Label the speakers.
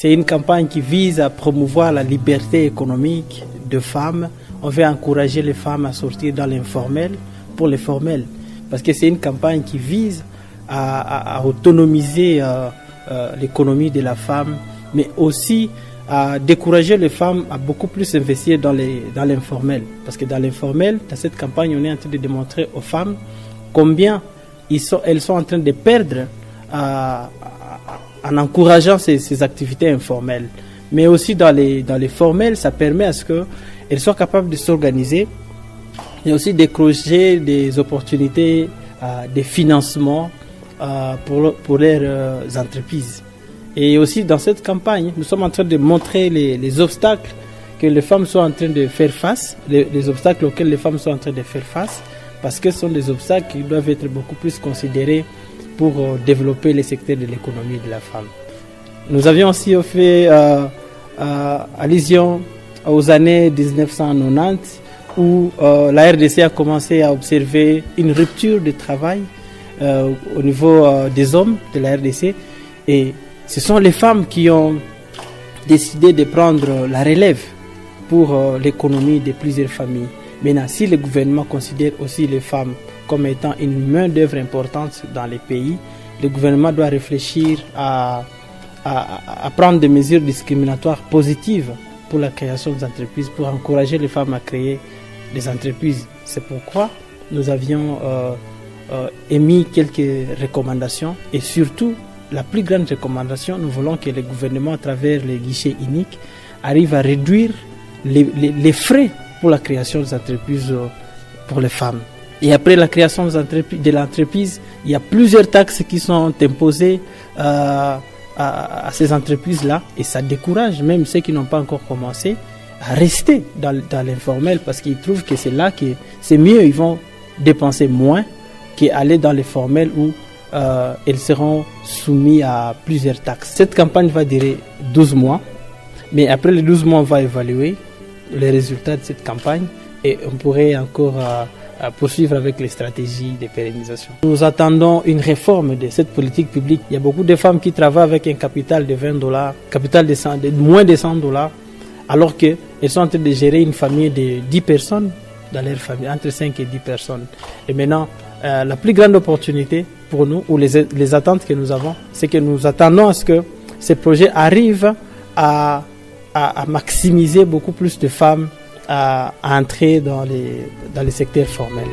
Speaker 1: C'est une campagne qui vise à promouvoir la liberté économique de femmes. On veut encourager les femmes à sortir dans l'informel pour les formels. Parce que c'est une campagne qui vise à autonomiser l'économie de la femme, mais aussi à décourager les femmes à beaucoup plus investir dans l'informel. Parce que dans l'informel, dans cette campagne, on est en train de démontrer aux femmes combien elles sont en train de perdre en encourageant ces activités informelles. Mais aussi dans les formels, ça permet à ce qu'elles soient capables de s'organiser et aussi décrocher des opportunités de financement pour leurs entreprises. Et aussi dans cette campagne, nous sommes en train de montrer les obstacles que les femmes sont en train de faire face, les obstacles auxquels les femmes sont en train de faire face, parce que ce sont des obstacles qui doivent être beaucoup plus considérés pour développer les secteurs de l'économie de la femme. Nous avions aussi fait allusion aux années 1990 où la RDC a commencé à observer une rupture de travail au niveau des hommes de la RDC, et ce sont les femmes qui ont décidé de prendre la relève pour l'économie de plusieurs familles. Maintenant, si le gouvernement considère aussi les femmes comme étant une main-d'œuvre importante dans les pays, le gouvernement doit réfléchir à prendre des mesures discriminatoires positives pour la création des entreprises, pour encourager les femmes à créer des entreprises. C'est pourquoi nous avions émis quelques recommandations, et surtout, la plus grande recommandation, nous voulons que le gouvernement, à travers les guichets uniques, arrive à réduire les frais pour la création des entreprises pour les femmes. Et après la création de l'entreprise, il y a plusieurs taxes qui sont imposées à ces entreprises-là, et ça décourage même ceux qui n'ont pas encore commencé à rester dans l'informel, parce qu'ils trouvent que c'est là que c'est mieux, ils vont dépenser moins qu'aller dans les formels où elles seront soumises à plusieurs taxes. Cette campagne va durer 12 mois, mais après les 12 mois, on va évaluer les résultats de cette campagne et on pourrait encore poursuivre avec les stratégies de pérennisation. Nous attendons une réforme de cette politique publique. Il y a beaucoup de femmes qui travaillent avec un capital de $20, capital de moins de $100, alors qu'elles sont en train de gérer une famille de 10 personnes dans leur famille, entre 5 et 10 personnes. Et maintenant, la plus grande opportunité pour nous, ou les attentes que nous avons, c'est que nous attendons à ce que ces projets arrivent à maximiser beaucoup plus de femmes à entrer dans les secteurs formels.